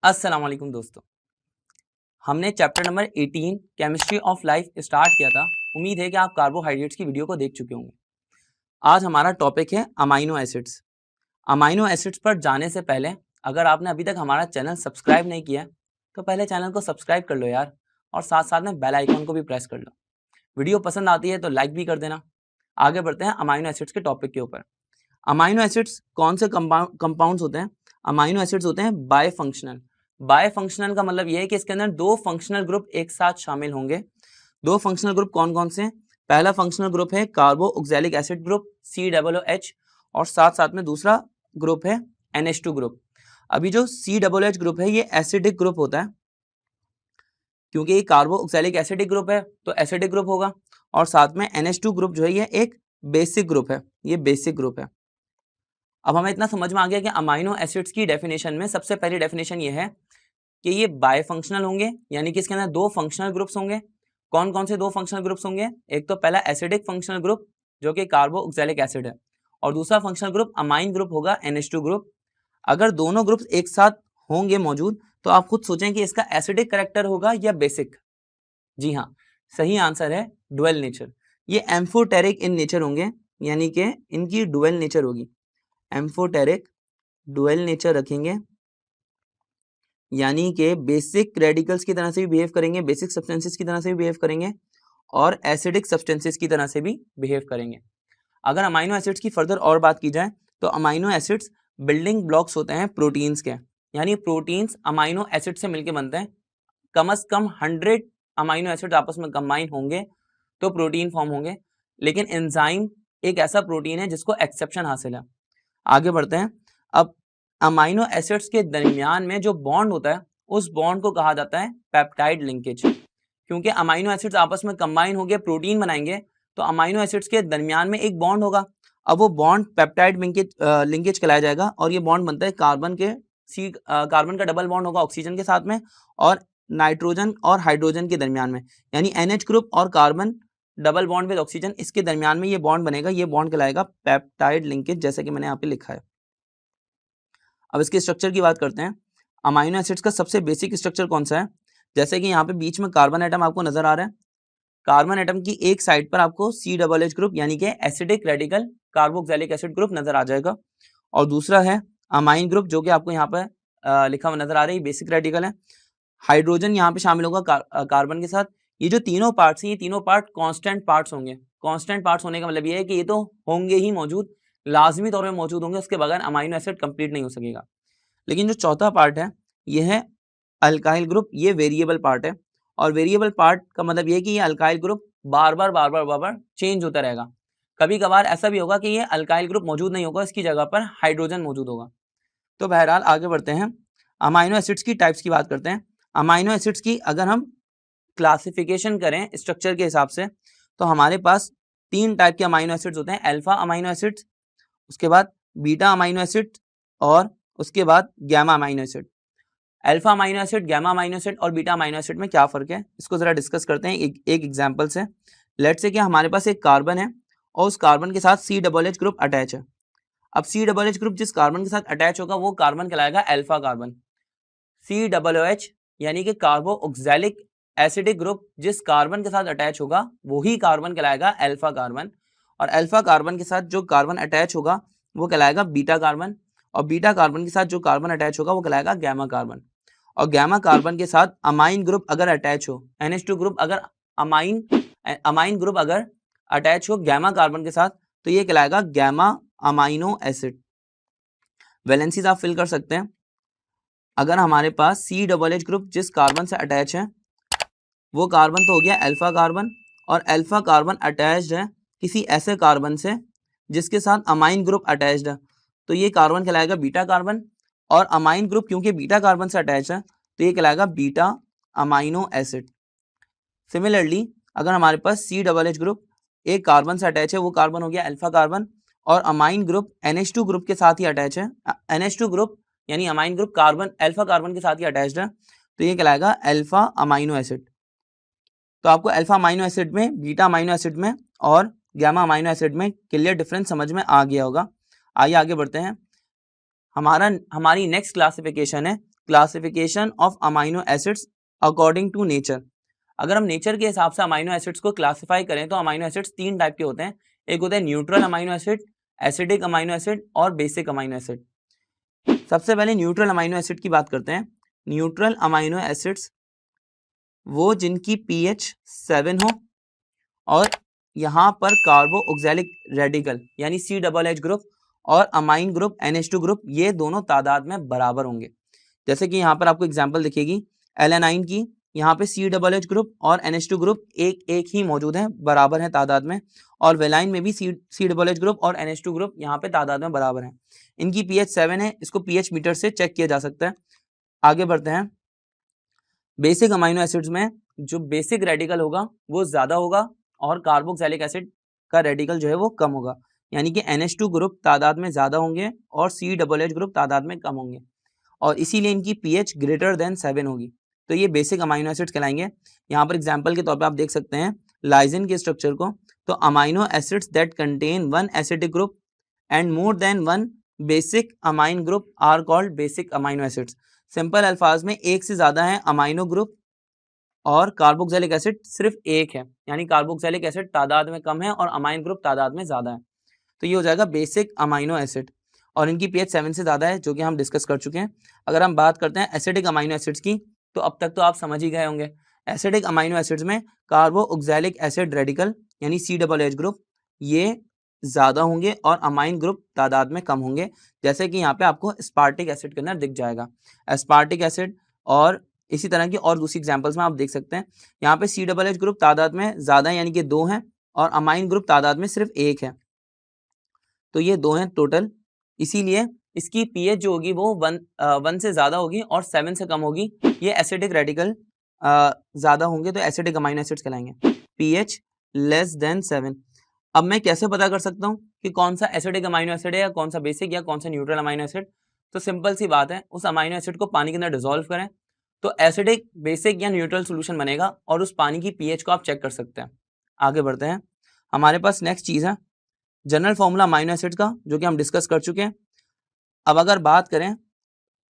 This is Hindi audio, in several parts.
अस्सलाम वालेकुम दोस्तों, हमने chapter number 18 chemistry of life start किया था। उम्मीद है कि आप कार्बोहाइड्रेट्स की वीडियो को देख चुके होंगे। आज हमारा टॉपिक है अमाइनो एसिड्स। अमाइनो एसिड्स पर जाने से पहले अगर आपने अभी तक हमारा चैनल सब्सक्राइब नहीं किया तो पहले चैनल को सब्सक्राइब कर लो यार, और साथ साथ में बेल आइकन को भी प्रेस कर लो। वीडियो पसंद आती है तो लाइक भी कर देना। आगे बढ़ते हैं अमाइनो एसिड्स के टॉपिक के ऊपर। अमाइनो एसिड्स कौन से कंपाउंड्स होते हैं? अमाइनो एसिड्स होते हैं बायफंक्शनल। बायफंक्शनल का मतलब यह है कि इसके अंदर दो फंक्शनल ग्रुप एक साथ शामिल होंगे। दो फंक्शनल ग्रुप कौन कौन से हैं? पहला फंक्शनल ग्रुप है कार्बोक्सिलिक एसिड ग्रुप COOH, और साथ साथ में दूसरा ग्रुप है NH2 ग्रुप। अभी जो COOH ग्रुप है ये एसिडिक ग्रुप होता है, क्योंकि ये कार्बोक्सिलिक एसिडिक ग्रुप है तो एसिडिक ग्रुप होगा। और साथ में NH2 ग्रुप जो है ये एक बेसिक ग्रुप है, ये बेसिक ग्रुप है। अब हमें इतना समझ में आ गया कि अमाइनो एसिड्स की डेफिनेशन में सबसे पहली डेफिनेशन ये है कि ये बायफंक्शनल होंगे, यानी कि इसके अंदर दो फंक्शनल ग्रुप्स होंगे। कौन कौन से दो फंक्शनल ग्रुप्स होंगे? एक तो पहला एसिडिक फंक्शनल ग्रुप जो कि कार्बोक्सिलिक एसिड है, और दूसरा फंक्शनल ग्रुप अमाइन ग्रुप होगा NH2 ग्रुप। अगर दोनों ग्रुप्स एक साथ होंगे मौजूद तो आप खुद सोचें कि इसका एसिडिक करेक्टर होगा या बेसिक। जी हाँ, सही आंसर है डुअल नेचर। ये एम्फोटेरिक इन नेचर होंगे, यानी कि इनकी डुअल नेचर होगी। एम्फोटेरिक डुअल नेचर रखेंगे, यानी कि बेसिक रेडिकल्स की तरह से भी बिहेव करेंगे, बेसिक सब्सटेंसेस की तरह से भी बिहेव करेंगे, और एसिडिक सब्सटेंसेस की तरह से भी बिहेव करेंगे। अगर अमाइनो एसिड्स की फर्दर और बात की जाए तो अमाइनो एसिड्स बिल्डिंग ब्लॉक्स होते हैं प्रोटीन्स के, यानी प्रोटीन्स अमाइनो एसिड से मिलकर बनते हैं। कम से कम 100 अमाइनो एसिड आपस में कंबाइन होंगे तो प्रोटीन फॉर्म होंगे, लेकिन एंजाइम एक ऐसा प्रोटीन है जिसको एक्सेप्शन हासिल है। आगे बढ़ते हैं। अब अमाइनो एसिड्स के दरमियान में जो बॉन्ड होता है उस बॉन्ड को कहा जाता है पेप्टाइड लिंकेज। क्योंकि अमाइनो एसिड्स आपस में कंबाइन होकर प्रोटीन बनाएंगे तो अमाइनो एसिड्स के दरमियान में एक बॉन्ड होगा। अब वो बॉन्ड पेप्टाइड लिंकेज कहलाया जाएगा, और ये बॉन्ड बनता है कार्बन का डबल बॉन्ड होगा ऑक्सीजन के साथ में, और नाइट्रोजन और हाइड्रोजन के दरमियान में, यानी NH ग्रुप और carbon double bond with oxygen, इसके दरमियान में ये बॉन्ड बनेगा। ये बॉन्ड कहलाएगा पेप्टाइड लिंकेज, जैसे कि मैंने यहाँ पे लिखा है। अब इसके स्ट्रक्चर की बात करते हैं। अमाइनो एसिड्स का सबसे बेसिक स्ट्रक्चर कौन सा है? जैसे कि यहाँ पे बीच में कार्बन एटम आपको नजर आ रहा है। कार्बन एटम की एक साइड पर आपको COOH ग्रुप यानी कि acidic radical carboxylic acid group नजर आ जाएगा, और दूसरा है अमाइन ग्रुप जो कि आपको यहाँ पर लिखा हुआ नजर आ रहा है, बेसिक रेडिकल है। हाइड्रोजन यहाँ पे शामिल होगा कार्बन के साथ। ये जो तीनों पार्ट्स हैं ये तीनों पार्ट कांस्टेंट पार्ट्स होंगे। कांस्टेंट पार्ट्स होने का मतलब ये है कि ये तो होंगे ही मौजूद, लाजमी तौर पे मौजूद होंगे, उसके बगैर अमाइनो एसिड कंप्लीट नहीं हो सकेगा। लेकिन जो चौथा पार्ट है ये है अल्काइल ग्रुप। ये वेरिएबल पार्ट है, और वेरिएबल पार्ट का मतलब ये है कि ये अल्काइल ग्रुप बार बार चेंज होता रहेगा। कभी कभार ऐसा भी होगा कि ये अल्काइल ग्रुप मौजूद नहीं होगा, इसकी जगह पर हाइड्रोजन मौजूद होगा। तो बहरहाल आगे बढ़ते हैं, अमाइनो एसिड्स की टाइप्स की बात करते हैं। अमाइनो एसिड्स की अगर हम क्लासिफिकेशन करें स्ट्रक्चर के हिसाब से तो हमारे पास 3 टाइप के अमाइनो एसिड्स होते हैं। अल्फा अमाइनो एसिड्स, उसके बाद बीटा अमाइनो एसिड, और उसके बाद gamma amino acid. Alpha amino acid, gamma amino acid और बीटा अमाइनो एसिड में क्या फर्क है इसको जरा डिस्कस करते हैं एक एग्जांपल से। लेट्स से कि हमारे पास एक कार्बन है और उस कार्बन के साथ COOH ग्रुप अटैच है। अब COOH ग्रुप जिस कार्बन के साथ अटैच होगा वो कार्बन कहलाएगा अल्फा कार्बन। COOH यानी कि कार्बोक्सिलिक एसिडिक ग्रुप जिस कार्बन के साथ अटैच होगा वही कार्बन कहलाएगा अल्फा कार्बन, और अल्फा कार्बन के साथ जो कार्बन अटैच होगा वो कहलाएगा बीटा कार्बन, और बीटा कार्बन के साथ जो कार्बन अटैच होगा वो कहलाएगा गैमा कार्बन। और गैमा कार्बन के साथ अमाइन ग्रुप अगर अटैच हो, NH2 ग्रुप अगर अमाइन ग्रुप अगर अटैच हो गैमा कार्बन के साथ तो ये कहलाएगा गैमा अमाइनो एसिड। वैलेंसीज आप फिल कर सकते हैं। अगर हमारे पास COOH ग्रुप जिस कार्बन से अटैच है वो कार्बन तो हो गया अल्फा कार्बन, और अल्फा कार्बन अटैच्ड है किसी ऐसे कार्बन से जिसके साथ अमाइन ग्रुप अटैच्ड है तो ये कार्बन कहलाएगा बीटा कार्बन, और अमाइन ग्रुप क्योंकि बीटा कार्बन से अटैच है तो ये कहलाएगा बीटा अमाइनो एसिड। सिमिलरली अगर हमारे पास COOH ग्रुप एक कार्बन से अटैच है वो कार्बन हो गया अल्फा कार्बन, और अमाइन ग्रुप NH2 ग्रुप के साथ ही अटैच है, NH2 ग्रुप यानी amine group carbon alpha carbon के साथ ही अटैच्ड है तो ये कहलाएगा अल्फा अमाइनो एसिड। तो आपको अल्फा अमाइनो एसिड में, बीटा अमाइनो एसिड में और गैमा अमाइनो एसिड में क्लियर डिफरेंस समझ में आ गया होगा। आइए आगे बढ़ते हैं। हमारी नेक्स्ट क्लासिफिकेशन है classification of amino acids according to nature. अगर हम नेचर के हिसाब से अमाइनो एसिड्स को क्लासिफाई करें तो अमाइनो एसिड्स 3 टाइप के होते हैं। एक होता है neutral amino acid, acidic amino acid और बेसिक अमाइनो एसिड। सबसे पहले न्यूट्रल अमाइनो एसिड की बात करते हैं। न्यूट्रल अमाइनो एसिड्स वो जिनकी pH 7 हो और यहाँ पर कार्बो ऑक्सैलिक रेडिकल यानी CH ग्रुप और अमाइन ग्रुप NH2 ग्रुप ये दोनों तादाद में बराबर होंगे। जैसे कि यहाँ पर आपको एग्जांपल दिखेगी एलेनाइन की, यहाँ पे CH ग्रुप और NH2 ग्रुप एक ही मौजूद है, बराबर है तादाद में। और वेलाइन में भी CH ग्रुप और NH2 ग्रुप यहाँ पे तादाद में बराबर है। इनकी pH 7 है, इसको pH मीटर से चेक किया जा सकता है। आगे बढ़ते हैं। बेसिक अमाइनो एसिड्स में जो बेसिक रेडिकल होगा वो ज्यादा होगा और कार्बोक्सिलिक एसिड का रेडिकल जो है वो कम होगा, यानी कि NH2 ग्रुप तादाद में ज्यादा होंगे और CH ग्रुप तादाद में कम होंगे और इसीलिए इनकी pH ग्रेटर देन 7 होगी। तो ये बेसिक अमाइनो एसिड्स कहलाएंगे। यहाँ पर एग्जांपल के तौर पे आप देख सकते हैं लाइसिन के स्ट्रक्चर को। तो amino acids that contain one acidic group and more than one basic amine group are called basic amino acids. Simple अल्फाज में एक से ज्यादा है अमाइनो ग्रुप और कार्बोक्सिलिक एसिड सिर्फ एक है, यानी कार्बोक्सिलिक एसिड तादाद में कम है और अमाइन ग्रुप तादाद में ज्यादा है। तो ये हो जाएगा बेसिक अमाइनो एसिड और इनकी pH 7 से ज्यादा है, जो कि हम डिस्कस कर चुके हैं। अगर हम बात करते हैं एसिडिक अमाइनो एसिड्स की, तो अब तक तो आप समझ ही गए होंगे। एसिडिक अमाइनो एसिड्स में कार्बो ऑक्सैलिक एसिड रेडिकल यानी CH ग्रुप ये ज्यादा होंगे और अमाइन ग्रुप तादाद में कम होंगे, जैसे कि यहाँ पे आपको एस्पार्टिक एसिड के अंदर दिख जाएगा। एस्पार्टिक एसिड और इसी तरह की और दूसरी एग्जांपल्स में आप देख सकते हैं। यहाँ पे CH ग्रुप तादाद में ज्यादा है, यानी कि 2 हैं और अमाइन ग्रुप तादाद में सिर्फ 1 है, तो ये 2 हैं टोटल। इसीलिए इसकी pH जो होगी वो 1 से ज्यादा होगी और 7 से कम होगी। ये एसिडिक रेडिकल ज्यादा होंगे तो एसिडिक अमाइनो एसिड्स कहलाएंगे। pH less than 7। अब मैं कैसे पता कर सकता हूँ कि कौन सा एसिडिक अमाइनो एसिड है या कौन सा बेसिक या कौन सा न्यूट्रल अमाइनो एसिड? तो सिंपल सी बात है, उस अमाइनो एसिड को पानी के अंदर डिसॉल्व करें तो एसिडिक, बेसिक या न्यूट्रल सोल्यूशन बनेगा और उस पानी की pH को आप चेक कर सकते हैं। आगे बढ़ते हैं। हमारे पास नेक्स्ट चीज है जनरल फॉर्मूला अमाइनो एसिड का, जो कि हम डिस्कस कर चुके हैं। अब अगर बात करें,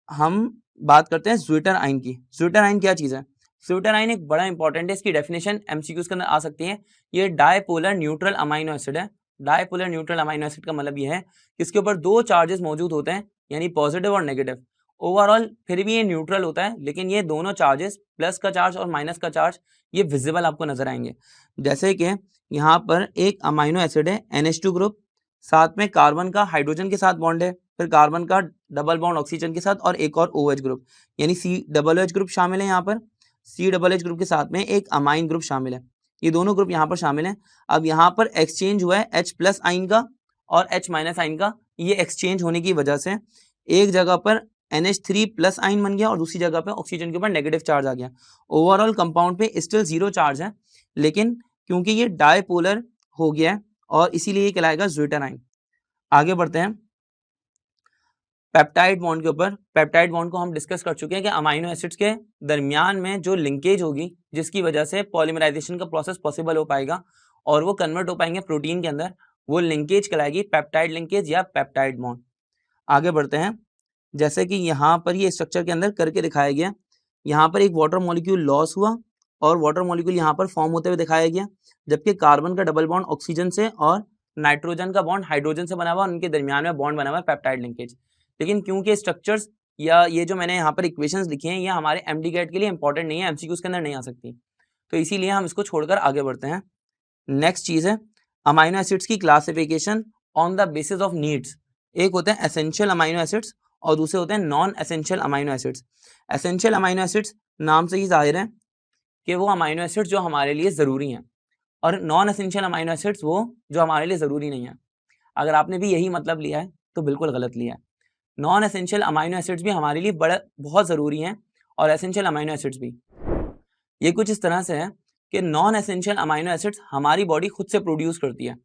हम बात करते हैं ज़्विटर-आइन की। ज़्विटर-आइन क्या चीज है? ज़्विटर-आइन एक बड़ा इंपॉर्टेंट है, इसकी डेफिनेशन MCQs के अंदर आ सकती है। ये डायपोलर न्यूट्रल अमाइनो एसिड है। डायपोलर न्यूट्रल अमाइनो एसिड का मतलब ये है कि इसके ऊपर 2 चार्जेस मौजूद होते हैं, यानी पॉजिटिव और नेगेटिव। ओवरऑल फिर भी ये न्यूट्रल होता है, लेकिन ये दोनों चार्जेस, प्लस का चार्ज और माइनस का चार्ज, ये विजिबल आपको नजर आएंगे। जैसे कि यहाँ पर एक अमाइनो एसिड है NH2 ग्रुप, साथ में कार्बन का हाइड्रोजन के साथ बॉन्ड है, फिर कार्बन का डबल बॉन्ड ऑक्सीजन के साथ और एक और OH ग्रुप, यानी CH ग्रुप शामिल है। यहाँ पर CH ग्रुप के साथ में एक अमाइन ग्रुप शामिल है। ये दोनों ग्रुप यहाँ पर शामिल हैं। अब यहाँ पर एक्सचेंज हुआ है H+ आइन का और H- आइन का। ये एक्सचेंज होने की वजह से एक जगह पर NH3+ आइन बन गया और दूसरी जगह पे ऑक्सीजन के ऊपर नेगेटिव चार्ज आ गया। ओवरऑल कंपाउंड पे स्टिल 0 चार्ज है, लेकिन क्योंकि ये डायपोलर हो गया है और इसीलिए ये कहलाएगा ज़्विटर-आइन। आगे बढ़ते हैं पेप्टाइड बॉन्ड के ऊपर। पेप्टाइड बॉन्ड को हम डिस्कस कर चुके हैं कि अमाइनो एसिड्स के दरमियान में जो लिंकेज होगी, जिसकी वजह से पॉलीमराइजेशन का प्रोसेस पॉसिबल हो पाएगा और वो कन्वर्ट हो पाएंगे प्रोटीन के अंदर, वो लिंकेज कहलाएगी पेप्टाइड लिंकेज या पेप्टाइड बॉन्ड। आगे बढ़ते हैं। जैसे कि यहाँ पर ये स्ट्रक्चर के अंदर करके दिखाया गया, यहाँ पर एक वाटर मॉलिक्यूल लॉस हुआ और वाटर मॉलिक्यूल यहाँ पर फॉर्म होते हुए दिखाया गया, जबकि कार्बन का डबल बॉन्ड ऑक्सीजन से और नाइट्रोजन का बॉन्ड हाइड्रोजन से बना हुआ, उनके दरमियान में बॉन्ड बना हुआ है पेप्टाइड लिंकेज। लेकिन क्योंकि स्ट्रक्चर्स या ये जो मैंने यहाँ पर इक्वेशंस लिखी हैं, ये हमारे MD-CAT के लिए इंपॉर्टेंट नहीं है, MCQs के अंदर नहीं आ सकती, तो इसीलिए हम इसको छोड़कर आगे बढ़ते हैं। नेक्स्ट चीज है अमाइनो एसिड्स की classification on the basis of needs. एक होते हैं एसेंशियल अमाइनो एसिड्स और दूसरे होते हैं non essential amino acids. Essential amino acids नाम से ही जाहिर है कि वो अमाइनो एसिड्स जो हमारे लिए ज़रूरी हैं, और नॉन एसेंशियल अमाइनो एसिड्स वो जो हमारे लिए ज़रूरी नहीं है। अगर आपने भी यही मतलब लिया है तो बिल्कुल गलत लिया है। नॉन एसेंशियल अमाइनो एसिड्स भी हमारे लिए बहुत ज़रूरी हैं और एसेंशियल अमाइनो एसिड्स भी। ये कुछ इस तरह से है कि नॉन एसेंशियल अमाइनो एसिड्स हमारी बॉडी खुद से प्रोड्यूस करती है,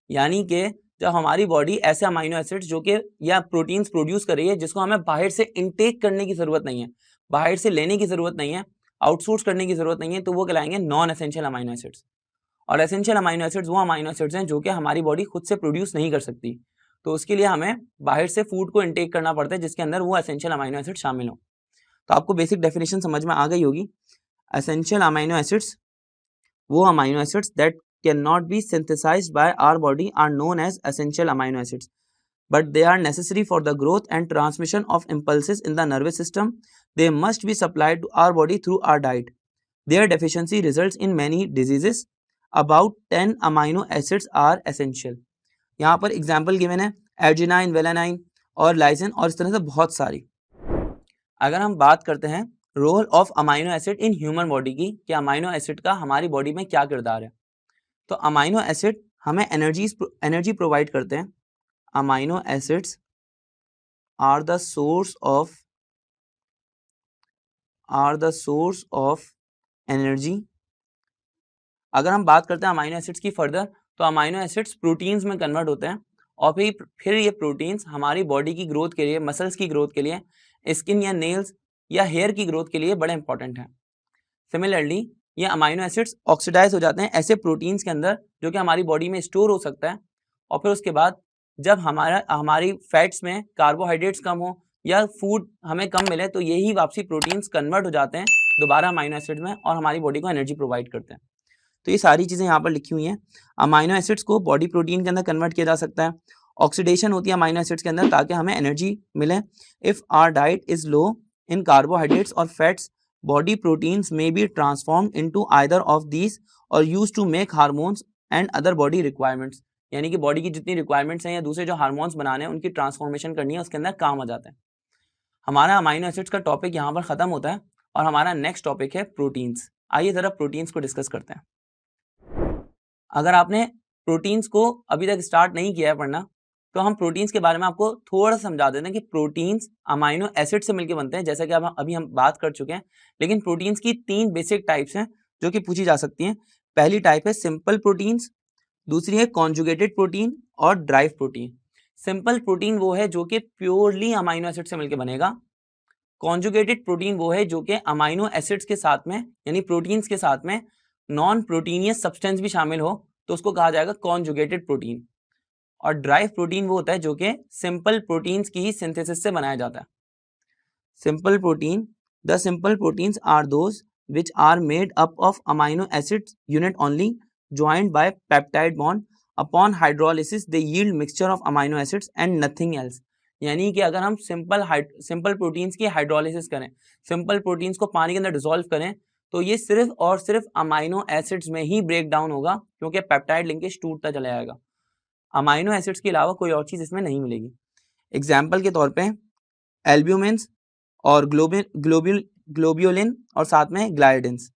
यानी कि जब हमारी बॉडी ऐसे अमाइनो एसिड्स जो कि या प्रोटीन्स प्रोड्यूस कर रही है जिसको हमें बाहर से इनटेक करने की ज़रूरत नहीं है, बाहर से लेने की ज़रूरत नहीं है, आउटसोर्स करने की ज़रूरत नहीं है, तो वो कहलाएंगे नॉन एसेंशियल अमाइनो एसिड्स। और एसेंशियल अमाइनो एसिड्स वो अमाइनो एसिड्स हैं जो कि हमारी बॉडी खुद से प्रोड्यूस नहीं कर सकती, तो उसके लिए हमें बाहर से फूड को इनटेक करना पड़ता है जिसके अंदर वो एसेंशियल अमाइनो एसिड शामिल हो। तो आपको बेसिक डेफिनेशन समझ में आ गई होगी। एसेंशियल अमाइनो एसिड्स, वो amino acids that can not be synthesized by our body are known as essential amino acids, but they are necessary for the growth and transmission of impulses in the nervous system. They must be supplied to our body through our diet. Their deficiency results in many diseases. About 10 amino acids are essential. यहाँ पर एग्जाम्पल गिवन है एर्जिनाइन, वेलानाइन और लाइसिन और इस तरह से बहुत सारी। अगर हम बात करते हैं role of amino acid in human body की, कि अमाइनो एसिड का हमारी बॉडी में क्या किरदार है, तो अमाइनो एसिड हमें एनर्जी प्रोवाइड करते हैं। Amino acids are the source of energy. अगर हम बात करते हैं अमाइनो एसिड्स की फर्दर, तो अमाइनो एसिड्स प्रोटीन्स में कन्वर्ट होते हैं और फिर ये प्रोटीन्स हमारी बॉडी की ग्रोथ के लिए, मसल्स की ग्रोथ के लिए, स्किन या नेल्स या हेयर की ग्रोथ के लिए बड़े इंपॉर्टेंट हैं। सिमिलरली ये अमाइनो एसिड्स ऑक्सीडाइज हो जाते हैं ऐसे प्रोटीन्स के अंदर जो कि हमारी बॉडी में स्टोर हो सकता है, और फिर उसके बाद जब हमारी फैट्स में कार्बोहाइड्रेट्स कम हो या फूड हमें कम मिले, तो यही वापसी प्रोटीन्स कन्वर्ट हो जाते हैं दोबारा अमाइनो एसिड्स में और हमारी बॉडी को एनर्जी प्रोवाइड करते हैं। तो ये सारी चीज़ें यहाँ पर लिखी हुई हैं। अमाइनो एसिड्स को बॉडी प्रोटीन के अंदर कन्वर्ट किया जा सकता है, ऑक्सीडेशन होती है अमाइनो एसिड्स के अंदर ताकि हमें एनर्जी मिले। If our diet is low in carbohydrates और fats, body proteins may be transformed into either of these और use to make hormones and other body requirements, यानी कि बॉडी की जितनी रिक्वायरमेंट्स हैं या दूसरे जो हार्मोन्स बनाने हैं उनकी ट्रांसफॉर्मेशन करनी है, उसके अंदर काम आ जाता है। हमारा अमाइनो एसिड्स का टॉपिक यहाँ पर खत्म होता है और हमारा नेक्स्ट टॉपिक है प्रोटीन्स। आइए जरा प्रोटीन्स को डिस्कस करते हैं। अगर आपने प्रोटीन्स को अभी तक स्टार्ट नहीं किया है पढ़ना, तो हम प्रोटीन्स के बारे में आपको थोड़ा सा समझा देते हैं कि प्रोटीन्स अमाइनो एसिड से मिलकर बनते हैं, जैसा कि अभी हम बात कर चुके हैं। लेकिन प्रोटीन्स की 3 बेसिक टाइप्स हैं जो कि पूछी जा सकती हैं। पहली टाइप है सिंपल प्रोटीन्स, दूसरी है कॉन्जुगेटेड प्रोटीन और ड्राइव प्रोटीन। सिंपल प्रोटीन वो है जो कि प्योरली अमाइनो एसिड से मिलकर बनेगा। कॉन्जुगेटेड प्रोटीन वो है जो कि अमाइनो एसिड्स के साथ में यानी प्रोटीन्स के साथ में नॉन प्रोटीनियस सब्सटेंस भी शामिल हो तो उसको कहा जाएगा कॉन्जुगेटेड प्रोटीन। और ड्राइव प्रोटीन वो होता है जो कि सिंपल प्रोटीन्स की ही सिंथेसिस से बनाया जाता है। Simple protein, the simple proteins are those which are made up of amino acid unit only joined by peptide bond. Upon hydrolysis they yield mixture of amino acids and nothing else. यानी कि अगर हम सिंपल प्रोटीन्स की हाइड्रोलिसिस करें, सिंपल प्रोटीन्स को पानी के अंदर डिसॉल्व करें, तो ये सिर्फ और सिर्फ अमाइनो एसिड्स में ही ब्रेक डाउन होगा, क्योंकि पेप्टाइड लिंकेज टूटता चला जाएगा। अमाइनो एसिड्स के अलावा कोई और चीज़ इसमें नहीं मिलेगी। एग्जाम्पल के तौर पे एल्ब्यूमिन्स और ग्लोब्यूलिन और साथ में ग्लाइडिन्स।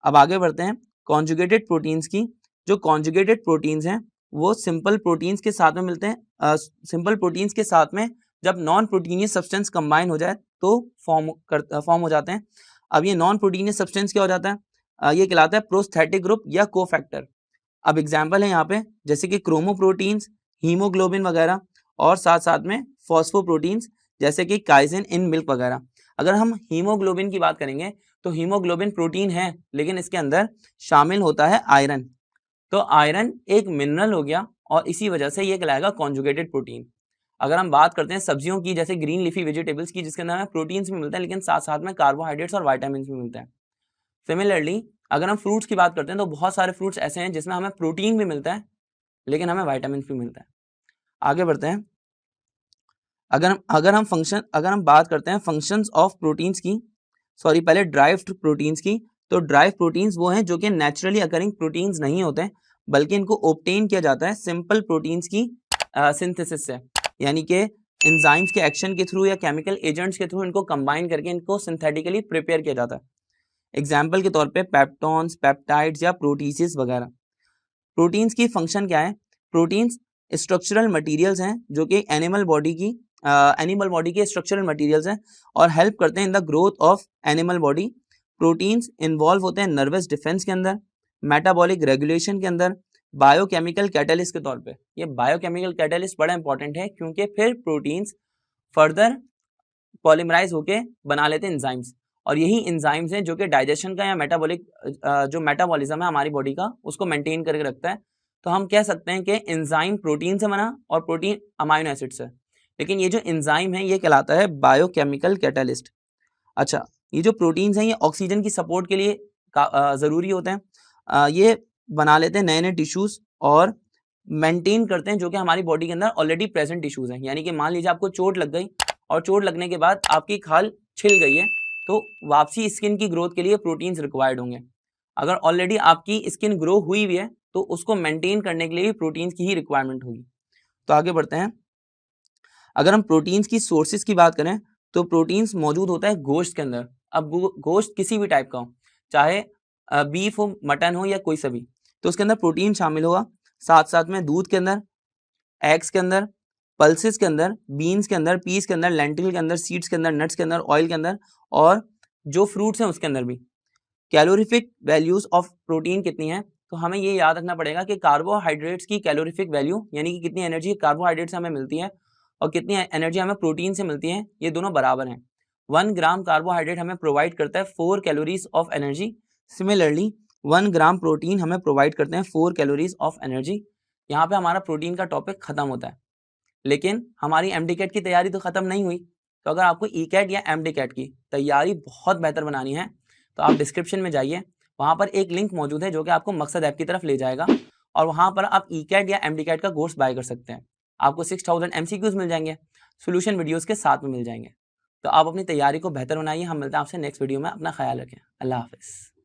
अब आगे बढ़ते हैं कॉन्जुगेटेड प्रोटीन्स की। जो कॉन्जुगेटेड प्रोटीन्स हैं वो सिंपल प्रोटीन्स के साथ में मिलते हैं। सिंपल प्रोटीन्स के साथ में जब नॉन प्रोटीनियस सब्सटेंस कंबाइन हो जाए तो फॉर्म हो जाते हैं। अब ये नॉन प्रोटीनियस सब्सटेंस क्या हो जाता है, ये कहलाता है प्रोस्थेटिक ग्रुप या कोफैक्टर। अब एग्जाम्पल है यहाँ पे जैसे कि क्रोमोप्रोटीन्स, हीमोग्लोबिन वगैरह, और साथ साथ में फॉस्फोप्रोटीन्स जैसे कि काइजिन इन मिल्क वगैरह। अगर हम हीमोग्लोबिन की बात करेंगे तो हीमोग्लोबिन प्रोटीन है लेकिन इसके अंदर शामिल होता है आयरन, तो आयरन एक मिनरल हो गया और इसी वजह से ये कहलाएगा कॉन्जुगेटेड प्रोटीन। अगर हम बात करते हैं सब्जियों की जैसे ग्रीन लीफी वेजिटेबल्स की, जिसके अंदर हमें प्रोटीन्स भी मिलते हैं लेकिन साथ साथ में कार्बोहाइड्रेट्स और वाइटामिन भी मिलते हैं। सिमिलरली अगर हम फ्रूट्स की बात करते हैं तो बहुत सारे फ्रूट्स ऐसे हैं जिसमें हमें प्रोटीन भी मिलता है लेकिन हमें वाइटामिन भी मिलता है। आगे बढ़ते हैं। अगर हम बात करते हैं फंक्शंस ऑफ प्रोटीन्स की, सॉरी पहले ड्राइव्ड प्रोटीन्स की, तो ड्राइव प्रोटीन्स वो हैं जो कि नेचुरली अकरिंग प्रोटीन्स नहीं होते हैं बल्कि इनको ऑब्टेन किया जाता है सिंपल प्रोटीन्स की सिंथेसिस से, यानी कि एंजाइम्स के एक्शन के थ्रू या केमिकल एजेंट्स के थ्रू इनको कंबाइन करके इनको सिंथेटिकली प्रिपेयर किया जाता है। एग्जाम्पल के तौर पे पेप्टॉन्स, पेप्टाइड्स या प्रोटीसीज वगैरह। प्रोटीन्स की फंक्शन क्या है? प्रोटीन्स स्ट्रक्चरल मटेरियल्स हैं जो कि एनिमल बॉडी के स्ट्रक्चरल मटेरियल्स हैं और हेल्प करते हैं in the growth of animal body. Proteins involve होते हैं नर्वस डिफेंस के अंदर, मेटाबॉलिक रेगुलेशन के अंदर, बायोकेमिकल कैटलिस्ट के तौर पे। ये बायोकेमिकल कैटलिस्ट बड़ा इंपॉर्टेंट है क्योंकि फिर प्रोटीन्स फर्दर पॉलीमराइज होके बना लेते हैं एंजाइम्स, और यही एंजाइम्स हैं जो कि डाइजेशन का या जो मेटाबॉलिज्म है हमारी बॉडी का उसको मेंटेन करके रखता है। तो हम कह सकते हैं कि एंजाइम प्रोटीन से बना और प्रोटीन अमाइनो एसिड से, लेकिन ये जो एंजाइम है ये कहलाता है बायोकेमिकल कैटलिस्ट। अच्छा, ये जो प्रोटीन्स हैं ये ऑक्सीजन की सपोर्ट के लिए ज़रूरी होते हैं। ये बना लेते हैं नए नए टिश्यूज़ और मेंटेन करते हैं जो कि हमारी बॉडी के अंदर ऑलरेडी प्रेजेंट टिश्यूज़ हैं। यानी कि मान लीजिए आपको चोट लग गई और चोट लगने के बाद आपकी खाल छिल गई है, तो वापसी स्किन की ग्रोथ के लिए प्रोटीन्स रिक्वायर्ड होंगे। अगर ऑलरेडी आपकी स्किन ग्रो हुई हुई है तो उसको मेंटेन करने के लिए भी प्रोटीन्स की ही रिक्वायरमेंट होगी। तो आगे बढ़ते हैं। अगर हम प्रोटीन्स की सोर्सेज की बात करें तो प्रोटीन्स मौजूद होता है गोश्त के अंदर। अब गोश्त किसी भी टाइप का हो, चाहे बीफ हो, मटन हो या कोई सा भी, तो उसके अंदर प्रोटीन शामिल होगा। साथ साथ में दूध के अंदर, एग्स के अंदर, पल्सेस के अंदर, बीन्स के अंदर, पीस के अंदर, लेंटिल के अंदर, सीड्स के अंदर, नट्स के अंदर, ऑयल के अंदर और जो फ्रूट्स हैं उसके अंदर भी। कैलोरीफिक वैल्यूज ऑफ प्रोटीन कितनी है, तो हमें ये याद रखना पड़ेगा कि कार्बोहाइड्रेट्स की कैलोरीफिक वैल्यू यानी कि कितनी एनर्जी कार्बोहाइड्रेट से हमें मिलती है और कितनी एनर्जी हमें प्रोटीन से मिलती है, ये दोनों बराबर हैं। 1 ग्राम कार्बोहाइड्रेट हमें प्रोवाइड करता है 4 calories of energy. Similarly 1 gram protein हमें प्रोवाइड करते हैं 4 कैलोरीज ऑफ एनर्जी। यहाँ पे हमारा प्रोटीन का टॉपिक खत्म होता है। लेकिन हमारी एमडी-कैट की तैयारी तो खत्म नहीं हुई। तो अगर आपको ई-कैट या एमडी-कैट की तैयारी बहुत बेहतर बनानी है तो आप डिस्क्रिप्शन में जाइए, वहाँ पर एक लिंक मौजूद है जो कि आपको मकसद ऐप की तरफ ले जाएगा और वहाँ पर आप ई-कैट या एमडी-कैट का कोर्स बाय कर सकते हैं। आपको 6000 एमसीक्यूज मिल जाएंगे, सोल्यूशन वीडियोस के साथ में मिल जाएंगे। तो आप अपनी तैयारी को बेहतर बनाइए। हम मिलते हैं आपसे नेक्स्ट वीडियो में। अपना ख्याल रखें। अल्लाह हाफिज़।